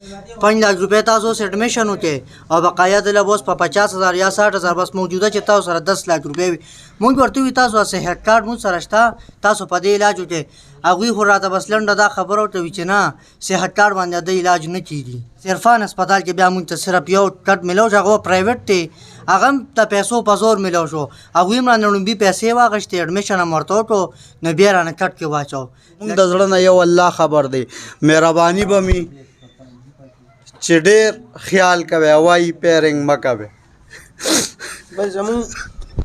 5 लाख रुपए تاسو سره ایڈمیشن وکړي او بقایا د لبوس په 50,000 یا 60,000 بس موجوده چې تاسو سره 10 लाख रुपए وي مونږ ورته وي تاسو صحت کارت مو سره شته تاسو په دې علاج وکړي هغوی خو راته بس لنډه دا خبره ورته وي چې نه صحت کارت باندې د علاج نه کیږي صرفان هسپتال کې بیا مونږ ته صرف یو کټ ملو چې هغه پرایویټ دی هغه هم ته پیسو په زور ملو شو هغوی هم رانه لومبي پیسې واخیستې ایډمیشن هم ورته وکړو نو بیا رانه کټ کې واچو مونږ د زړه نه یو الله خبر دی مهرباني به مې چې ډېر خیال کوي هوایي پیرنګ مه کوئ بل زمونږ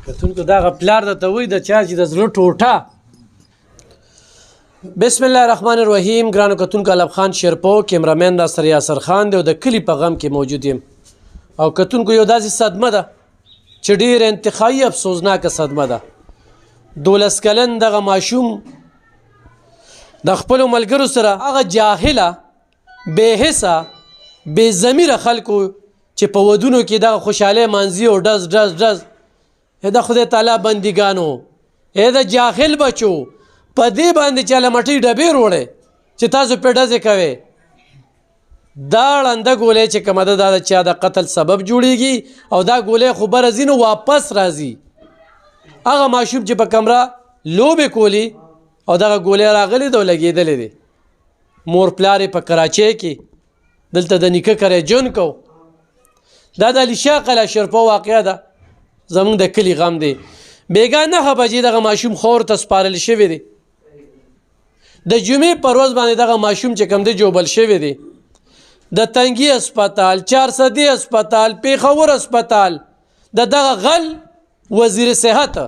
کتونکو دغه پلار درته وایي د چا چې د زړه ټوټه بسم الله الرحمن الرحیم ګرانو کتونکو الب خان شیرپو کیمرامین را سره یاسر خان دی او د کلي په غم کې موجود یم او کتونکو یو داسې صدمه ده چې ډېر انتخابي افسوسناکه صدمه ده 12 کلن دغه ماشوم د خپلو ملګرو سره هغه جاهله بې حسه بې ضمیره خلکو چې په ودونو کې دغه خوشحالۍ مانځي او ډز ډز ډز د خدای تعالی بندګانو د جاهل بچو په دې باندې چې لمټۍ ډبې وروړی چې تاسو پې ډزې کوئ دا ړنده ګولۍ چې کومه ده دا د چا د قتل سبب جوړیږي او دا ګولۍ خو به راځي نو واپس راځي هغه ماشوم چې په کمره لوبې کولی او دغه ګولۍ راغلی ده او لګېدلی دی مور پلار په کراچۍ کې دلته د نیکه کری جون کو دا د علیشا قلعه شیرپو واقعه ده زمونږ د کلي غم دی بېګا 9 بجې دغه ماشوم خور ته سپارل شوی دی د جمعې په ورځ باندې دغه ماشوم چې کوم دی جوبل شوی دی د تنګي هسپتال 400 هسپتال پیښور هسپتال د دغه غل وزیر صحت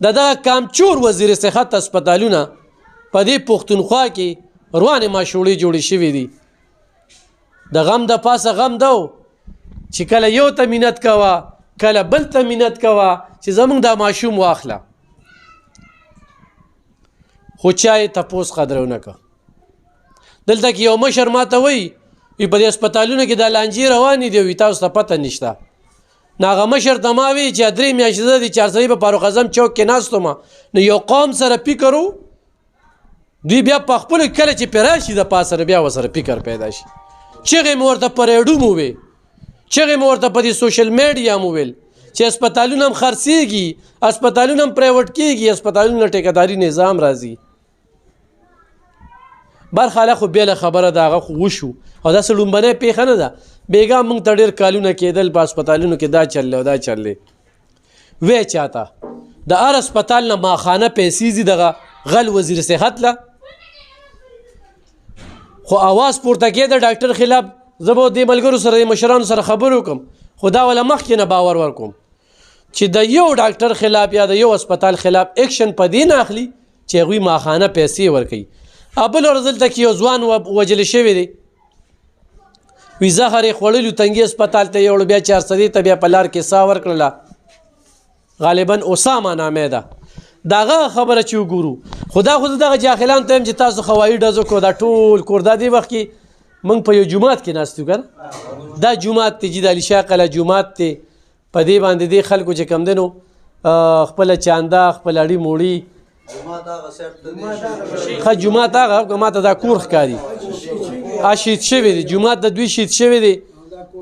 د دغه کامچور وزیر صحت هسپتالونه په دې پښتونخوا کې روانې ماشوړې جوړې شوې دي د غم د پاسه غم دو چې کله یو ته مینت کوه کله بل ته مینت کوه چې زمونږ دا ماشوم واخله خو چا یې تپوس قدر ونه که دلته کې یو مشر ماته وایي په دې هسپتالونو کې دا لانجې روانې دي وي تاسو ته پته نشته نو هغه مشر ته ما وایي چې 3 میاشتې زه د چارسدي په فاروق اعظم چوک کې ناست وم نو یو قوم سره فکر دوی بیا په خپلو کله چې پرې راشي د پاسه بیا ورسره فکر پیدا شي چغې مې ورته په ریډیو مو ویل چغې مې ورته په دې سوشل میډیا مو ویل چې هسپتالونه هم خرڅېږي هسپتالونه هم پرایوټ کېږي هسپتالونه ټیکهداري نظام راځي برخاله خو بیله خبره ده هغه خو وشو او داسې لومبنۍ پیښه نه ده بېګا موږ ته ډېر کالونه کېدل په هسپتالونو کې دا چللی او دا چللی وی چاته د هر هسپتال نه ماخانه پیسې ځي دغه غل وزیر صحت له خو اواز پورته کې د ډاکټر خلاف زه به دې ملګرو سره د مشرانو سره خبرې وکړم خو دا وله مخکې نه باور ورکوم چې د یو ډاکټر خلاف یا د یو هسپتال خلاف ایکشن په دې نه اخلي چې هغوی ماخانه پیسې ورکوي بل ورځ دلته کې یو ځوان وجلی شوی دی وي زهر یې خوړلي تنګي هسپتال ته یوړو بیا 400 ته بیا په لار کې ساه ورکړله غالبا اسامه نامې ده دغه خبره چې وګورو خدا خو دغه جاهلان ته هم چې تاسو خوایي ډزو کو دا ټول کور دا دی وخت کې موږ په یو جومات کې ناست یو کنه دا جومات دی چې د علیشا قلعه جومات دی په دې باندې دی خلکو چې کم دی نو خپله چانده خپل اړي موړي ښه جومات هغه ما ته دا کور ښکاري شهید شوی دی جومات د دوی شهید شوی دی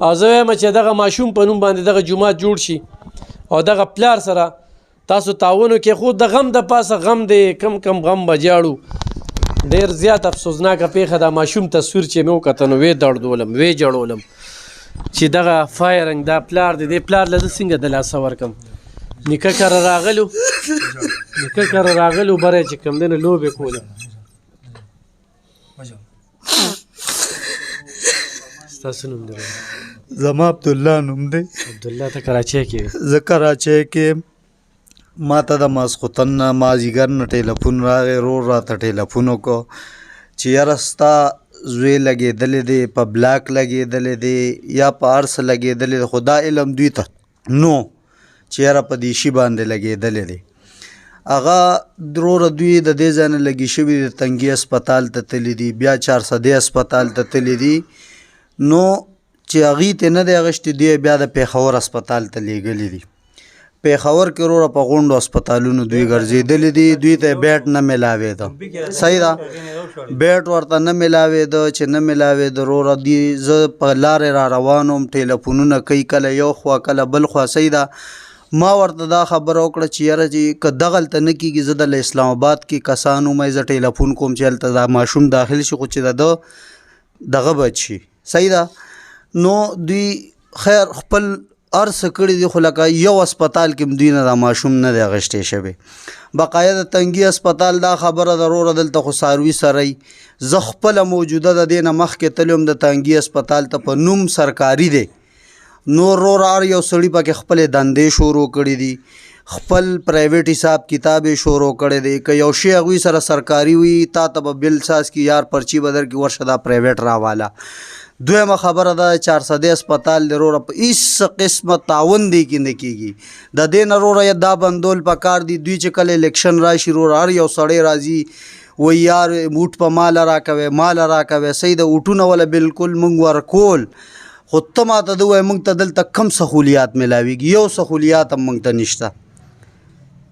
او زه وایم چې دغه ماشوم په نوم باندې دغه جومات جوړ شي او دغه پلار سره تاسو تعاونو کې خود د غم د پاسه غم دی کم کم غم بجاړو ډېر زیات افسوسناکه پیښه دا ماشوم تصویر چې مې وکته نو وې دردولم وې جړولم چې دغه فایرنګ دا پلار دی دې پلار له زه څنګه د لاسه ورکم نیکه کره راغلو بری چې کوم دی نو لوبې کوله ستاسو نوم دی زما عبدالله نوم دی عبدالله ته کراچۍ کې زه کراچۍ کې ما ته د ماسخوتن نه مازدیګر نه ټیلیفون راغی رور راته ټیلیفون وکړو چې یاره ستا زوی لګېدلی دی په بلاک لګېدلی دی یا په هر څه لګېدلی دی خو دا علم دوی ته نو چې یاره په دې شي باندې لګېدلی دی هغه دروره دوی د دې ځای نه لګي شوي د تنګي هسپتال ته تللی دي بیا 400 هسپتال ته تللی دي نو چې هغې ته نه دی اخیستی دی بیا د پیښور هسپتال ته لیږلي دي پیښور کې وروره په غونډو هسپتالونو دوی ګرځېدلي دي دوی ته بیټ نه میلاوېده صحیح ده بیټ ورته نه میلاوېده چې نه میلاوېده وروره دي زه په لارې را روان وم ټیلیفونونه کوي کله یو خوا کله بل خوا صحیح ده ما ورته دا خبره وکړه چې یاره چې که دغلته نه کېږي زه د اسلام آباد کې کسان ومئ زه ټیلیفون کوم چې هلته دا ماشوم داخل شي خو چې د دغه بچ شي صحیح ده نو دوی خیر خپل ارڅه کړي دي خو لکه یو هسپتال کې دوی نه دا ماشوم نه دی اخیستی شوی بقایا د تنګي هسپتال دا خبره ده وروره دلته خو څاروي سری زه خپله موجوده د دې نه مخکې تللی وم د تنګي هسپتال ته په نوم سرکاري دی نور وروره هر یو سړي پکې خپلې دندې شروع کړي دي خپل پرایویټ حساب کتاب یې شروع کړی دی که یو شی هغوی سره سرکاري وي تا ته به بل ساز کې یار پرچي به درکړي ورشه دا پرایویټ راواله دویمه خبره ده 400 هسپتال دی وروره په هېڅ قسمه تعاون دی کې نه کېږي د دې نه وروره دا بندول پکار دي دوی چې کله الیکشن راشي وروره هر یو سړی راځي وایي یار موټ په ماله راکوئ ماله راکوئ صحیح د اوټونه وله بالکل موږ ورکول خو ته ماته د ووایې موږ ته دلته کم سهولیات میلاویږي یو سهولیات هم موږ ته نشته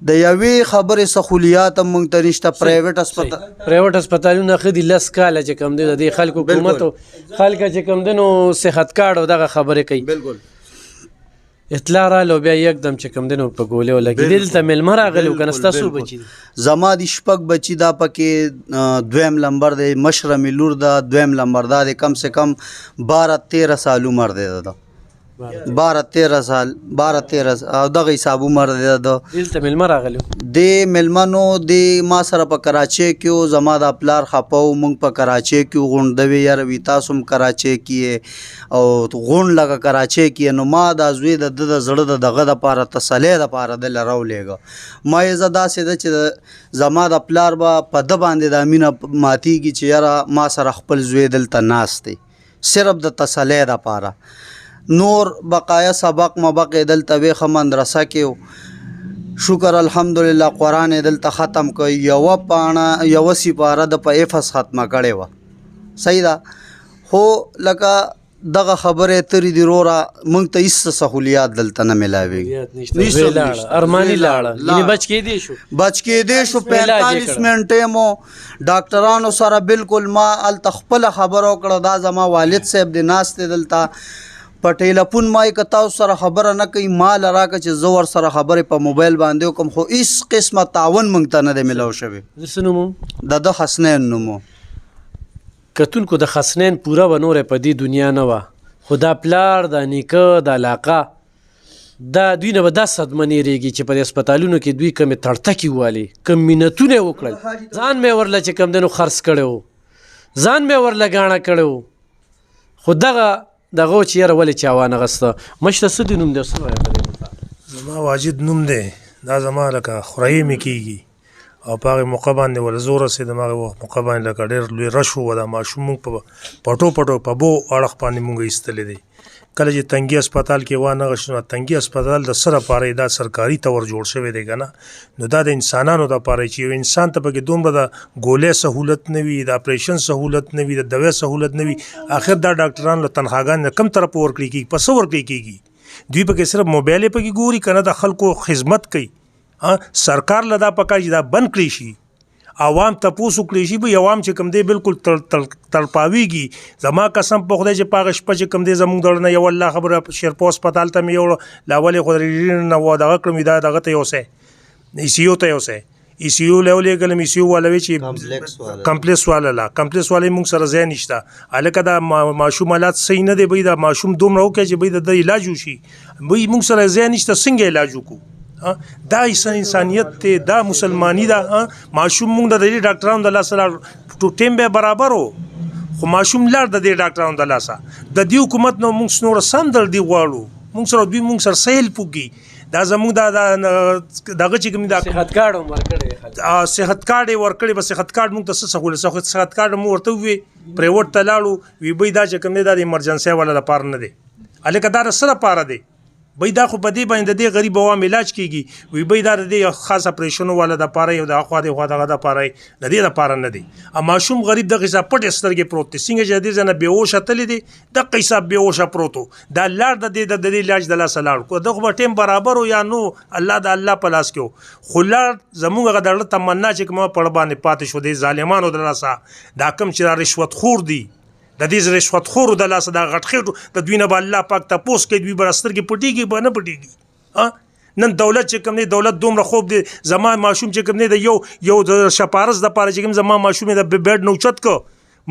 د یوې خبرې سهولیات هم موږ ته نشته پرایویټ هسپتالونه ښه دي 10 کاله چې کوم دی د دې خلکو حکومت او خلکه چې کوم دی نو صحت کارډ او دغه خبرې کوي بالکل اطلاع راغله بیا یکدم چې کوم دی نو په ګولې ولګېدې دلته میلمه راغلی و که نه ستاسو بچي دي زما د شپږ بچي دا پکې دویم لمبر دی مشره مې لور ده دویم لمبر دا دی کم سے کم 12-13 سال عمر دی ده 12-13 سال 12-13 او دغه حساب عمر دی ده دلته میلمه راغلی د میلمنو د ما سره په کراچۍ کې و زما د پلار خفه و موږ په کراچۍ کې غونډه وې یاره وي تاسو هم کراچۍ کې او غونډ لکه کراچۍ کې نو ما دا زوی د ده د زړه د دغه دپاره تسلی دپاره دله راولېږه ما یې زه داسې ده چې زما د پلار به په ده باندې دا مینه ماتېږي چې یاره ما سره خپل زوی دلته ناست دی صرف د تسلی دپاره نور بقایا سبق مبق دلته ویخه مدرسه کې شکر الحمدلله قرآن دلته ختم کړ یوه پاڼه یوه سپاره د په حفظ ختمه کړې وه صحیح ده خو لکه دغه خبرې ترې دي وروره موږ ته هېڅ سهولیات دلته نه میلاوېږي ارماني لاړه یعنې بچ کېدی شو 45 منټې مو ډاکټرانو سره بالکل ما هلته خپله خبره وکړه دا زما والد صاحب دی ناست دی دلته په ټیلیفون ما که تاسو سره خبره نه کوي مال راکړه چې زه ورسره خبرې په موبایل باندې وکړم خو هېڅ قسمه تعاون موږ ته نه دی میلاو شوی څه نوم د ده حسنین نوم و کتونکو د حسنین پوره به نوره په دې دنیا نه وه خو دا پلار دا نیکه دا علاقه دا دوی نه به دا صدمه نیرېږي چې په دې هسپتالونو کې دوی کمې تړتکې والي کم مینتونه یې وکړل ځان مې ورله چې کم دی نو خرڅ کړی و ځان مې ورله ګاڼه کړی و خو دغه چې یاره ولې چا وانغسته مشته څه دی نوم دی څه وایه په دې زما واجد نوم دی دا زما لکه خورایي مې کېږي او په هغې موقع باندې ول زه ورسېدم هغې وخت موقع باندې لکه ډېر لوی رش و دا ماشوم مونږ په پټو په بو اړخ باندې مونږ ایستلی دی کله چې تنګي هسپتال کې وانغشت نو تنګي هسپتال د څه لپاره دا سرکاري طور جوړ شوی دی که نه نو دا د انسانانو دپاره چې یو انسان ته پکې دومره د ګولۍ سهولت نه وي د اپریشن سهولت نه وي د دوی سهولت نه وي آخر دا ډاکټران له تنخواګان نه کم طرف ورکړي کېږي په څه ورکړي کېږي دوی پکې صرف موبایل یې پکې ګوري که نه د خلکو خدمت کوي سرکار له دا پکار چې دا بند کړی شي عوام تپوس وکړي شي به عوام چې کوم دی بالکل تړپاویږي زما قسم په خدای چې په هغه شپه چې کوم دی زموږ دړه نه یو الله خبره شیرپو هسپتال ته مې یوړه له اول یې خو د نه و دغه کړم دا دغه ته یوسئ ECU ته یوسئ ECU له ولېږلم ECU والا وی چې کمپلیکس والا لا کمپلیکس والا موږ سره ځای نشته هلکه دا ماشوم حالات صحیح نه دی بی دا ماشوم دومره وکړي چې بی د علاج وشي بی موږ سره ځای نشته څنګه علاج وکړو دا انسانیت ته دا مسلمانی دا ماشوم مونږ د دې ډاکټرانو د لاسه ټیم به برابر وو خو ماشوم لار د دې ډاکټرانو د لاسه د دې حکومت نو مونږ نور سم در دی غواړو مونږ سره دوی مونږ سره سیل پوږي دا زموږ دغه چې کوم دا صحت کارډ هم ورکړی صحت کارډ یې ورکړی به صحت کارډ مونږ ته څه سهولت صحت کارډ مو ورته ووی پرایویټ ته لاړو وی به دا چې کوم دی دا د ایمرجنسۍ والا لپاره نه دی هلکه دا د څه لپاره دی بای دا خو په دې باندې د دې غریب عوام علاج کیږي وی بای دا د دې خاص اپریشنو والا د پاره یو د اخوا دغه د پاره د دې د پاره نه دی ا ماشوم غریب دغه حساب پټ سترګې پروت دی څنګه چې دې ځنه بیهوش تللی دی د حساب بیهوش پروتو دا لار د دې علاج د لاس لاړ کو دغه ټیم برابر یا نو الله د الله په لاس کې خو لار زموږ د تمنا چې کومه پړ باندې پاتې شو دی ظالمانو د لاسه دا کم چې رشوت خور دی د دې رشوت خورو د لاسه د غټ خېټو د دوی نه به الله پاک تپوس کوي دوی به سترګې پټېږي به نه پټېږي نن دولت چې کوم دی دولت دومره خوب دی زما ماشوم چې کوم دی د یو د شپارس د پاره چې کوم زما ماشوم د بیډ نو چت کو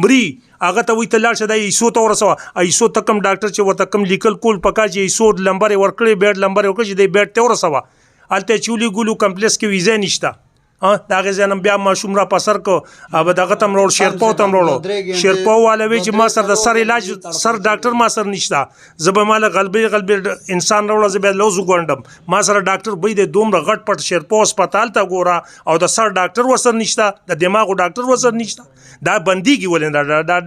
مري هغه ته وی ته لاړ شه د ایسو ته ورسوه ایسو ته کم ډاکټر چې ورته کم لیکل کول پکار چې ایسو لمبر ورکړي بیډ لمبر ورکړي چې د بیډ ته ورسوه الته چولي ګلو کمپلیکس کې ویزه نشته دا غزنم بیا ماشوم را پسر کو اب دغه تم روړ شیرپو تم روړو شیرپو والا وی چې ما سر د سر علاج سر ډاکټر ما سر نشتا زب مال قلبي انسان روړو زب لوزو ګوندم ما سر ډاکټر بې د دومره غټ پټ شیرپو هسپتال ته ګورا او د سر ډاکټر وسر نشتا د دماغو ډاکټر وسر نشتا دا بنديږي ولې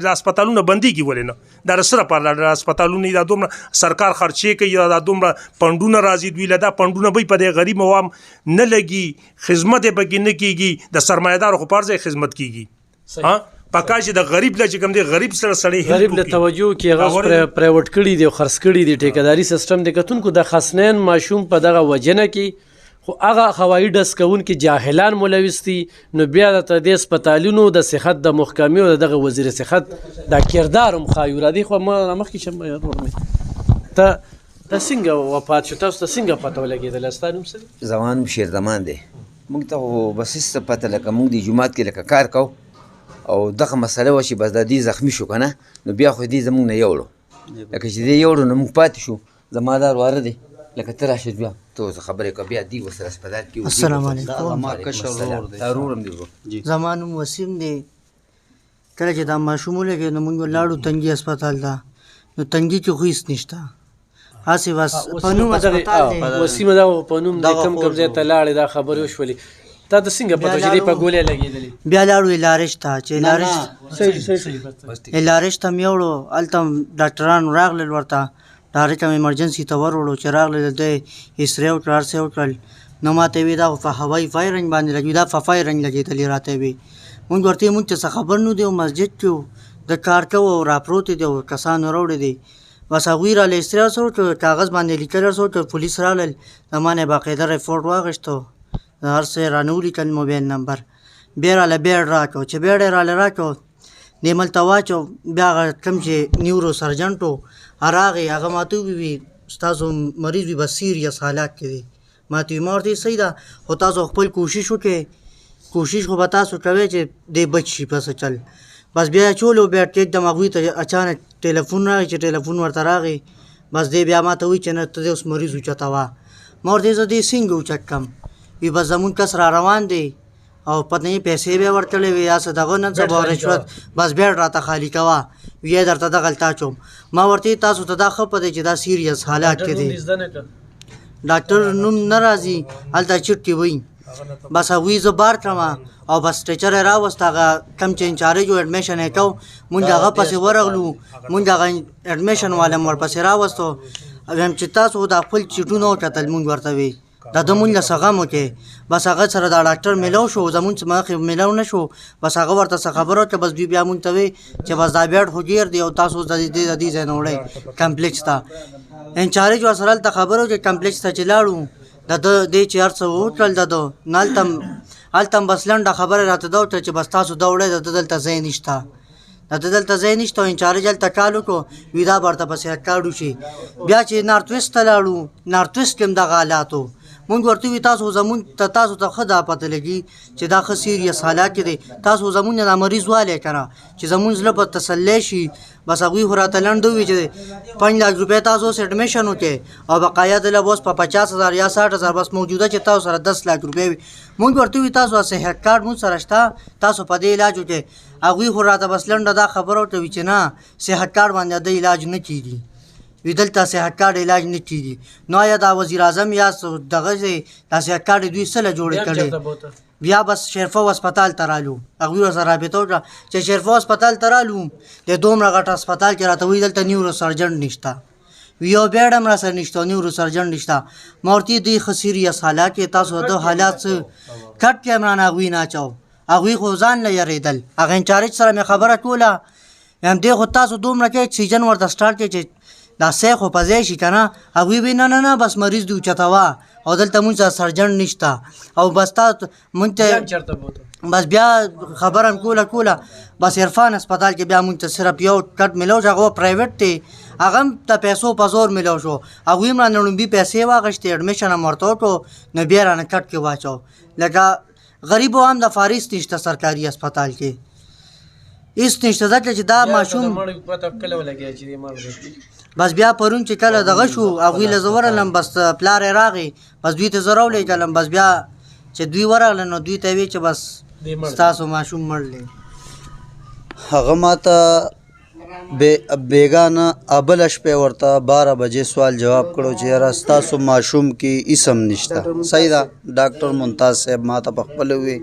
د هسپتالونو بنديږي ولې نه دا سره پر د هسپتالونو دا دومره سرکار خرچې کوي دا دومره پندونه راځي دوی لدا پندونه به په د غریب عوام نه لګي خدمت به نه کیږي د سرمایدار خو پرځه خدمت کیږي ها پکا چې د غریب لږ کم دی غریب سره سړی غریب له توجه کې غوښ پرایوټ کړي دی خرڅ کړي دی ټیکداري سیستم د کتونکو د خاصنین ماشوم په دغه وجنه کې خو هغه هوایي ډس کون کې جاهلان ملوث دي نو بیا د تدې هسپتالونو د صحت د محکمې او دغه وزیر صحت د کردار مخایره دي خو ما مخکې شم ورمه ته څنګه وفات شو تاسو ته څنګه پته ولګېدل ستاسو سره زمان شیر زمان دی موږ ته بس څه پته لکه موږ د جمعات کې لکه کار کو او دغه مسله و چې بس د دې زخمی شو کنه نو بیا خو دې زموږ نه یوړو لکه چې دې یوړو نو موږ پاتې شو زما دار واره دی لکه ته راشد بیا ته خبرې کو بیا دی ورسره هسپتال کې السلام علیکم ما کشر ورور دی ضرورم دی زمانو وسیم دی کله چې دا ماشوم لګي نو موږ لاړو تنګي هسپتال ته نو تنګي کې خو هیڅ نشته هسې بس په نوم هسپتال دی وسیمه دا په نوم د کم ځای ته لاړې دا خبرې وشولې تا د څنګه پته چې دې په ګولې لګېدلې بیا لاړو لارښت ته چې لارښت ته مې وړو هلته ډاکټران راغلل ورته ډایرکټ هم ایمرجنسي ته وروړو چې راغلل د ایکسرې وکړل هر څه وکړل نو ما ته یې وی دا په هوایي فایرنګ باندې لګي دا په فایرنګ لګېدلې راته وی مونږ ورته مونږ ته څه خبر نه دی مسجد کې د کار کوو راپروت دي او کسانو راوړي دي بس هغوی راله ایکسرې سره کاغذ باندې لیکل سره پولیس راغلل د ما نه باقاعده ریپورټ واخیستو هر څه رانه ولیکل موبایل نمبر بیا راله بیډ راکړو چې بیډ یې راله راکړو دې ملته واچو بیا هغه کوم چې نیورو سرجنټ و راغی هغه ماته وویل ستاسو مریض وي بس سیریس حالات کې دی ماته ویل ما ورته صحیح ده خو تاسو خپل کوشش وکړئ کوشش خو به تاسو کوئ چې دی بچ شي پس چل بس بیا چولو بیا एकदम هغوی ته اچانک ټلیفون راغی چې ټلیفون ورته راغی بس دی بیا ما ته وایي چې نه ته دې اوس مریض اوچتوه ما ورته زه دې څنګه اوچت کړم وي بس زمونږ کس را روان دی او پته نه پیسې به ورکړلې وي یا څه دغه نه څه به رشوت بس بیډ راته خالي کوه وی درته دغلته اچوم ما ورته تاسو ته دا ښه پته چې دا سیریس حالات کې دی ډاکټر نوم نه راځي هلته چټ کې وایي بس هغوی زه بار کړم او بس ټیچر یې راوست هغه کم چې انچارج و اډمیشن یې کو مونږ هغه پسې ورغلو مونږ هغه اډمیشن والا م ورپسې راوستو ویم چې تاسو د خپل چیټونه وکتل مونږ ورته وی دا د مونږ له څه غم وکړې بس هغه سره دا ډاکټر میلاو شو زمونږ مخې میلاو نه شو بس هغه ورته څه خبره وکړه بس دوی بیا مونږ ته وی چې بس دا بیډ خو ډېر دی او تاسو د دې ځای نه وړئ کمپلیکس ته انچارج ورسره هلته خبره وکړه کمپلیکس ته چې لاړو د دې چې هر څه وکړل د ده نه هلته هم بس لنډه خبره راته دا وکړه چې بس تاسو دا وړئ د ده دلته ځای نشته د ده دلته ځای نشته او انچارج هلته کال وکړو وي دا به ورته پسې کاډ وشي بیا چې نارت ویسټ ته لاړو نارت ویسټ کې هم دغه حالات و مونږ ورته وي تاسو ته ښه دا پته لګي چې دا ښه سیریس حالات کې دی تاسو زمونږ نه دا مریض والی که نه چې زمونږ زړه به تسلی شي بس هغوی خو راته لنډ ووي چې 5 लाख روپۍ تاسو اوس اډمیشن وکړئ او بقایا دله به اوس په 50,000 یا 60,000 بس موجوده چې تاسو سره 10 लाख روپۍ وي مونږ ورته وي تاسو صحت کارډ مونږ سره شته تاسو په دې علاج وکړئ هغوی خو راته بس لنډه دا خبره ورته وي چې نه صحت کارډ باندې د علاج نه کېږي وی دلته صحت کارډ علاج نه کېږي نو یا دا وزیر اعظم یا دغه دا صحت کارډ دوی څه له جوړې کړی بیا بس شیرفو هسپتال ته رالو هغوی ورسره رابطه وکړه چې شیرفو هسپتال ته رالو د دومره غټ هسپتال کې راته وایي دلته نیورو سرجنټ نشته یو بیډ هم را سره نشته نیورو سرجن نشته ما ورته دوی ښه سیریس حالات کې تاسو د حالات څه کټ کیمران هغوی نه اچو هغوی خو ځان نه یېرېدل هغه انچارج سره مې خبره کوله یم دې خو تاسو دومره کې اکسیجن ورته سټارټ کې چې دا سی خو په ځای شي که نه هغوی وی نه نه نه بس مریض دې اوچتوه او دلته مونږ سره سرجن نشته او بس تا مونږ ته بس بیا خبره هم کوله بس عرفان هسپتال کې بیا مونږ ته صرف یو کټ میلاو شو هغه پرایویټ دی هغه هم د پیسو په زور میلاو شو هغوی هم رانه لومبي پیسې واخیستې اډمیشن هم ورته وکړو نو بیا رانه کټ کې واچو لکه غریبو هم د فاریس نشته سرکاري هسپتال کې هېڅ نشته ځکه چې دا ماشوم بس بیا پرون چې کله دغه شو هغوی له زه ورغلم بس پلار یې راغی بس دوی ته زه راولېږلم بس بیا چې دوی ورغله نو دوی ته وی چې بس ستاسو ماشوم مړ دی هغه ماته بیګانه بله شپې ورته 12 بجې سوال جواب کړو چې یاره ستاسو ماشوم کې اسم نشته صحیح ده ډاکټر ممتاز صاحب ماته پخپله ووی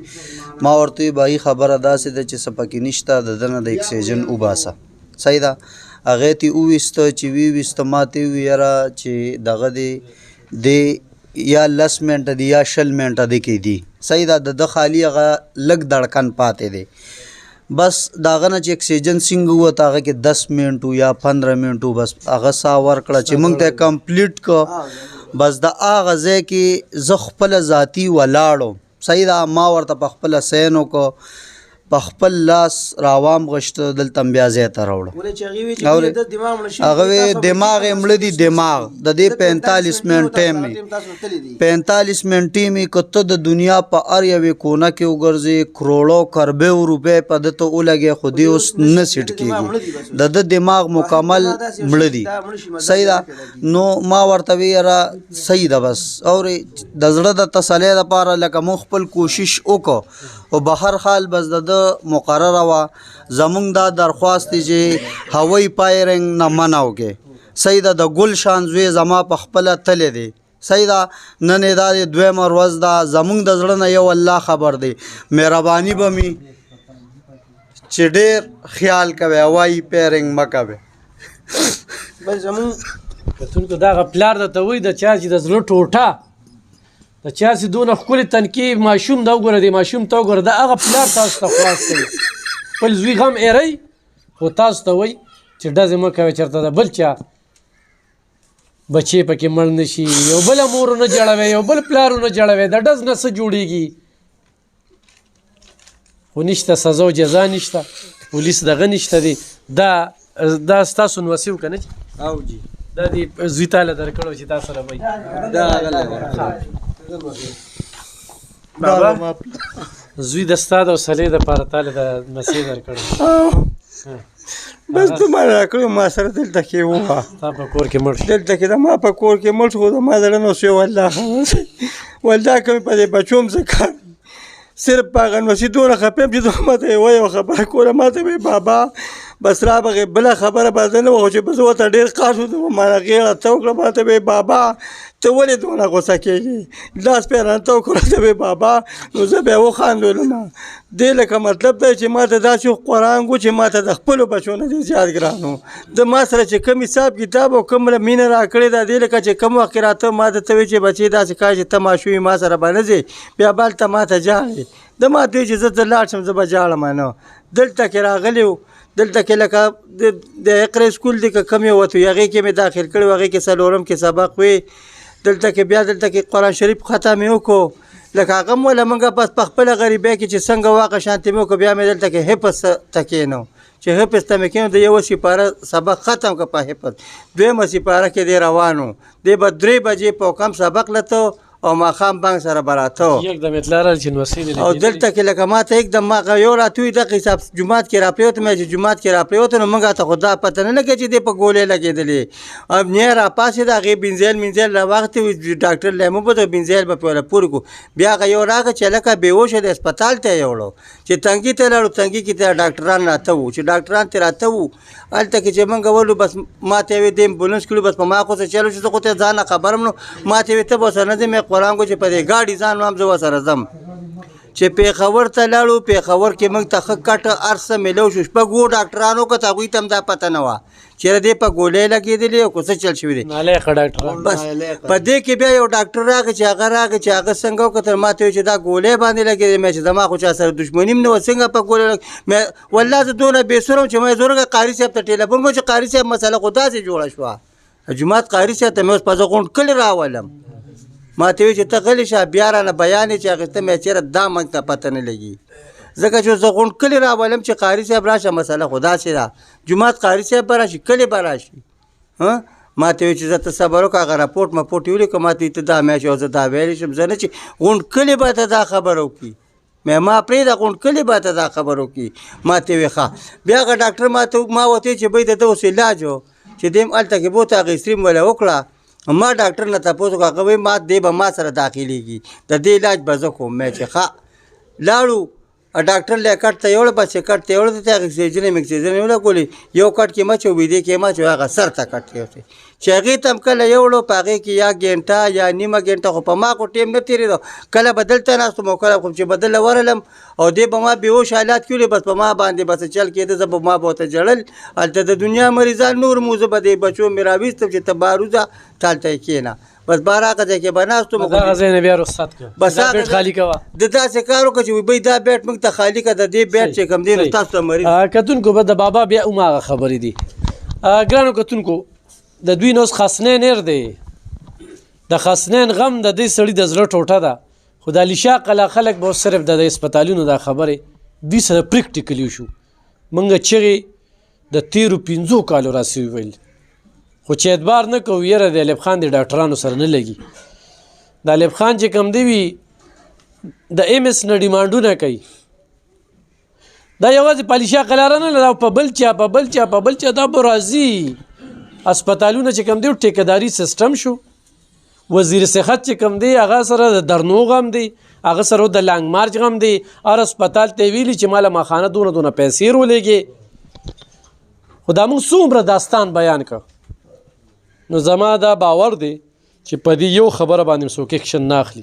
ما ورته وی بهي خبره داسې ده چې څه پکې نشته د ده نه د اکسیجن وباسه صحیح ده هغې ته یې وویسته چې ویویسته ما ته یې ووي یاره چې دغه دی یا 10 منټه دی یا 20 منټه دی کې دی صحیح ده د ده خالي هغه لږ دړکن پاتې دی بس د هغه نه چې اکسیجن څنګه ووت هغه کې 10 منټو یا 15 منټو بس هغه ساه ورکړه چې موږ ته کمپلیټ که بس د هغه ځای کې زه خپله ذاتي ولاړم صحیح ده ما ورته په خپله سین وکړو په خپل لاس راوام غشته دلته بیا ځای ته راوړه هغه وی دماغ یې مړه دي دماغ د دې 45 منټې مې 45 منټې مې که ته د دنیا په هر یوې کونه کې وګرځې کروړو کربیو روپۍ په ده ته ولګې خو دې اوس نه سیټ کېږي د ده دماغ مکمل مړه دي صحیح ده نو ما ورته وی یاره صحیح ده بس اورې د زړه د تسلی دپاره لکه موږ خپل کوشش وکړو او به هر حال بس د ده مقرره وه زمونږ دا درخواست دی چې هوایي فایرنګ نه منع وکړې صحیح ده د ګل شان زوی زما په خپله تلی دی صحیح ده نن یې دا د دویمه ورځ ده زمونږ د زړه نه یو الله خبر دی مهرباني به مې چې ډېر خیال کوئ هوایي فایرنګ مه کوئ بس زمونږ کتونکو دغه پلار درته وایي د چا چې د زړه ټوټه د چا چې دونه ښکلې تنکي ماشوم ته وګوره دې ماشوم ته وګوره د هغه پلار تاسو ته خلاص کوي خپل زوی غم ایری خو تاسو ته وایي چې ډزې مه کوئ چېرته د بل چا بچې پکې مړ نه شي یو بله مور ونه جړوئ یو بل پلار ونه جړوئ د ډز نه څه جوړېږي خو نشته سزا و جزا نشته پولیس دغه نشته دی دا ستاسو نوسیو که نه او جی دا دې زوی تاله درکړو چې تا سره وایي بابا زوی د ستا د حوصلې دپاره تاله د نسې درکړو بس ته ما راکړو ما سره دلته کې ووه تا په کور کې مړ شو دلته کې د ما په کور کې مړ شو خو د ما زړه نه شوی والله که مې په دې بچو هم څه کار صرف په هغه نوسي دونه خفه یم چې دوه ما ته یې ویل خبره کوله ما ته وایي بابا بس را بغې بله خبره به زه نه وه خو چې بس ورته ډېر قاش وو ما نه غېړه ته وکړه ما ته وایي بابا ته ولې دونه غوسه کېږې لاس پې رانه ته وکړه ته وایي بابا نو زه بیا وخاندولم دې لکه مطلب دی چې ما ته داسې قرآن و چې ما ته د خپلو بچو نه ډېر زیات ګران و د ما سره چې کوم حساب کتاب او کوم مینه راکړې ده دې لکه چې کوم وخت کې راته ما ته ته وایي چې بچې داسې کار چې ته ماشوم ما سره به نه ځې بیا بلته ما ته جاړې د ما ته وایي چې زه لاړ شم زه به جاړم نه دلته کې راغلی و دلته کې لکه د اقرا سکول دی که کم یې وته هغې کې مې داخل کړی و هغې کې څلورم کې سبق وی دلته کې بیا دلته کې قرآن شریف ختم یې وکړو لکه هغه هم وله موږ بس په خپله غریبۍ کې چې څنګه واقع شانتې مې وکړو بیا مې دلته کې حفظ ته کېنو چې حفظ ته مې کېنو د یوه سپاره سبق ختم که په حفظ دویمه سپاره کې دی روان و دی به 3 بجې په کم سبق لته او ماښام بانک سره به راته و یکدم اطلاع راغله چې نوسۍ دې او دلته کې لکه ما ته یکدم ما یو راته وي دغه حساب جومات کې راپرېوتم چې جومات کې راپرېوته نو موږ ته خو دا پته نه لګي چې دی په ګولۍ لګېدلې او نه راپاسېد هغې بنزیل راواغتې وي ډاکټر لی مو به بنزیل به پرې پورې کړو بیا هغه یو راغی چې لکه بېهوشه د هسپتال ته یې وړو چې تنګي ته لاړو تنګي کې ته ډاکټران راته وو چې ډاکټران ترې راته وو هلته کې چې موږ ولو بس ما ته یې ویې د امبولنس کړو بس په ما خو څه چلو چې زه خو ته ځان نه خبر م نو ما ته یې ویې ته به ورسره نه ځې مې قرآن کو چې په دې ګاډي ځان هم زه ورسره ځم چې پېښور ته لاړو پېښور کې موږ ته ښه کټ هر څه میلو شو شپږ اووه ډاکټرانو که ته هغوی ته هم دا پته نه وه چېرې دې په ګولۍ لګېدلې او که څه چل شوي دی نالایقه ډاکټر بس په دې کې بیا یو ډاکټر راغی چې هغه څنګه وکتل ما ته وایي چې دا ګولۍ باندې لګېدې مې چې زما خو چا سره دښمني هم نه وه څنګه په ګولۍ والله زه دونه بېسوره وم چې مې زورګه قاري صاحب ته ټېلیفون کړم چې قاري صاحب مسله خو داسې جوړه شوه جومات قاري صاحب ته مې اوس په زه غونډ کلي راولم ما ته وایي چې ته غلی شه بیا رانه بیان یې چې اخېسته مې چېرې دا موږ ته پته نه لګي ځکه چې زه غونډ کلي راولم چې قاري صاحب راشه مسله خو داسې ده جومات قاري صاحب به راشي کلي به راشي ما ته وایي چې زه ته صبر وکړه هغه راپورټ مپورټ یې ولیکه ما ته ته دا میاشت او زه دا ویلی شم زه نه چې غونډ کلي به ته دا خبره وکړي ما پرېږده غونډ کلي به ته دا خبره وکړي ما ته وایي ښه بیا هغه ډاکټر ما ورته وایي چې بی د ده اوس علاج و چې دی هم هلته کې بوته هغه اسریم وله وکړه ما ډاکټر نه تپوس وکړه هغه وایي ما دی به ما سره داخلېږي د دې علاج به زه کوم مې چې ښه لاړو ډاکټر له کټ ته یوړه بس کټ ته یوړه ته اکسیجن یې ولګولې یو کټ کې مچ او ویدې کې مچ هغه سر ته کټ کې چې هغې ته هم کله یوړو په هغې کې یا ګنټه یا نیمه ګنټه خو په ما خو ټیم نه تېرېدو کله به دلته ناستم او کله خو چې به دله ورغلم او دې به ما بېهوش حالات کې بس په ما باندې بس چل کېده زه به ما به ورته ژړل هلته د دنیا مریضان نور مو زه به دې بچو مې راویستم چې ته باروزه ته هلته یې کښېنه بس بار هغه ځای کې به ناست وم دغه ځای نه بیا رخصت کړه بس دا بیټ خالي کوه د داسې کار وکړه چې بی دا بیټ موږ ته خالي کړه د دې بیټ چې کوم دی نو تاسو ته مریض کتونکو به د بابا بیا هماغه خبرې دي ګرانو کتونکو د دوی نوس خسنین هېر دی د خسنین غم د دې سړي د زړه ټوټه ده خو د علیشا قلعه خلک به صرف د هسپتالونو دا خبرې دوی سره پریکټیکلی شو موږ چغې د تیرو 5 کالو راسوي ویل خو چې اعتبار نه کوو یاره د ایلب خان د ډاکټرانو سره نه لګي د ایلب خان چې کم دی وي د ایم اس نه ډیمانډونه کوي دا یوازې پالیشا قلاره نه لري په بل چا دا به راځي هسپتالونه چې کم دی ټیکهداري سیستم شو وزیر صحت چې کم دی هغه سره د درنو غم دی هغه سره د لانګ مارچ غم دی هر هسپتال ته ویلي چې ماله ماخانه دونه پیسې رولېږي خو دا موږ څومره داستان بیان کړ نو زما دا باور دی چې په دې یو خبره باندې څوک اکشن نه اخلي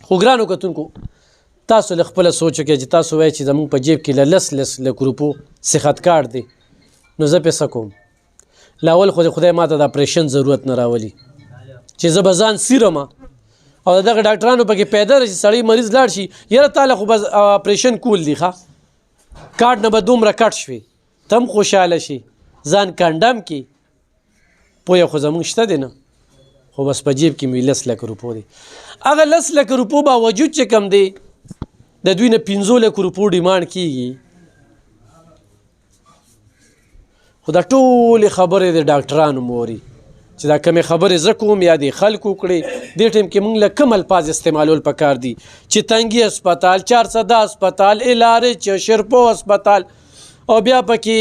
خو ګرانو کتونکو تاسو له خپله سوچ وکړئ چې تاسو وایئ چې زموږ په جیب کې لس لک روپو صحت کارت دی نو زه پیسه کوم لاول خو خدای ماته د اپریشن ضرورت نه راولي چې زه به ځان سیرم او دغه ډاکټرانو پکې پیدا راشي سړی مریض لاړ شي یاره تاله خو بس اپریشن کول دی ښه کارت نه به دومره کټ شوي ته هم خوشحاله شي ځان کنډم کې پویه خو زمونږ شته دی نه خو بس په جیب کې مې 10 لک روپو دی هغه 10 لک روپو باوجود چې کم دی د دوی نه 15 لک روپو ډیمانډ کېږي خو دا ټولې خبرې د ډاکټرانو موري چې دا کمې خبرې زه کوم یا د خلکو کړې دې ټیم کې موږ له کم الفاظ استعمالول پکار دي چې تنګي هسپتال 410 هسپتال الارچ شرپو هسپتال او بیا پکې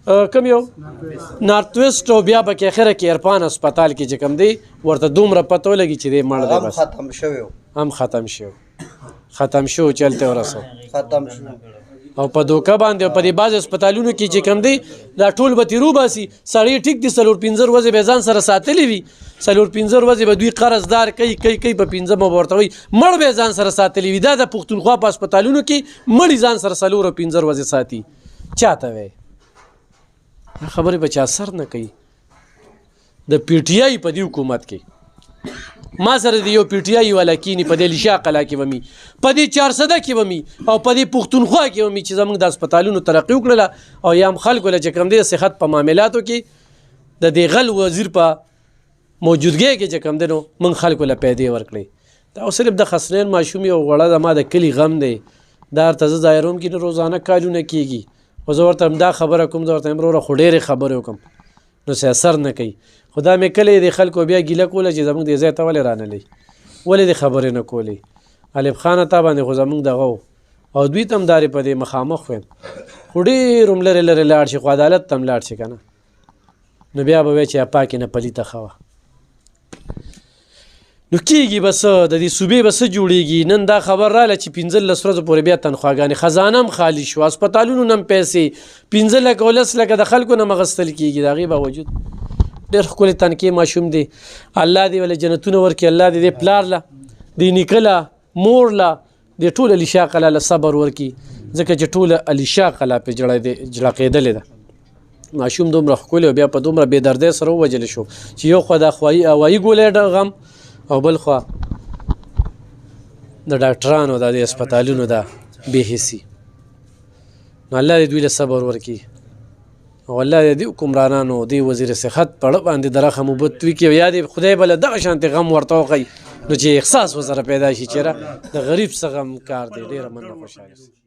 کم یو نارت ویسټ او بیا پکې اخره کې عرفان هسپتال کې چې کم دی ورته دومره پته ولګي چې دی مړ دی بس هم ختم شو چلته ورسو او په دوکه باندې په دې باز هسپتالونو کې چې کم دی دا ټول به تیرو باسي سړی ټیک دي 4-5 ورځې به ځان سره ساتلی وي 4-5 ورځې به دوی قرضدار کوي په 15 مو ورته وي مړ به ځان سره ساتلی وي دا د پښتونخوا په هسپتالونو کې مړی ځان سره 4-5 ورځې ساتي چاته وي خبرې به چا اثر نه کوي د پی ټی آی په دې حکومت کې ما سره د یو پی ټی آی والا کینی په دې علیشا قلعه کې ومي په دې 400 کې ومي او په دې پښتونخوا کې ومي چې زموږ د هسپتالونو ترقی وکړله او یا هم خلکو له چې کم دی صحت په معاملاتو کې د دې غل وزیر په موجودګۍ کې چې کم دی نو موږ خلکو له پیدې ورکړې دا صرف د خسرین ماشوم یو غوړه د ما د کلي غم دی دا ورته زه ظاهروم کې روزانه کالونه کېږي خو زه ورته هم دا خبره کوم زه ورته هم وروره خو ډېرې خبرې وکړم نو څه اثر نه کوي خو دا مې کله د خلکو بیا ګیله کوله چې زموږ دې ځای ته ولې رانلی ولې دې خبرې نه کولې الف خانه تا باندې خو زموږ دغه او دوی ته هم دارې په دې مخامخ ویم خو ډېر هم لرې لاړ شي خو عدالت ته هم لاړ شي که نه نو بیا به وایي چې پاکې نه پلیته ښه وه نو کېږي به څه د دې صوبې به څه جوړېږي نن دا خبر راله چې 15 ورځو پورې بیا تنخواګانې خزانه هم خالي شو هسپتالونو نه هم پیسې 15 لکه او 10 لکه د خلکو نه مغستل کېږي د هغې باوجود ډېر ښکلی تنکې ماشوم دی الله دې ولې جنتونه ورکړي الله دې پلار له دې نیکه له مور له دې ټول علیشا قلعه له صبر ورکړي ځکه چې ټوله علیشا قلعه پې جړقېدلې ده ماشوم دومره ښکلی او بیا په دومره بې دردۍ سره ووژلی شو چې یو خوا د هوایي ګولۍ غم او بل خوا د ډاکټرانو د هسپتالونو د بې حسي. نو الله دې دوی له صبر ورکړي او الله دې دې حکمرانانو دې وزیر صحت په اړه باندې د رحم اوبه توی کړي او یا دې خدای به له دغه شانتې غم ورته وښیي نو چې احساس ورسره پیدا شي چې د غریب څه غم کار دی. ډېره مننه، خوشحاله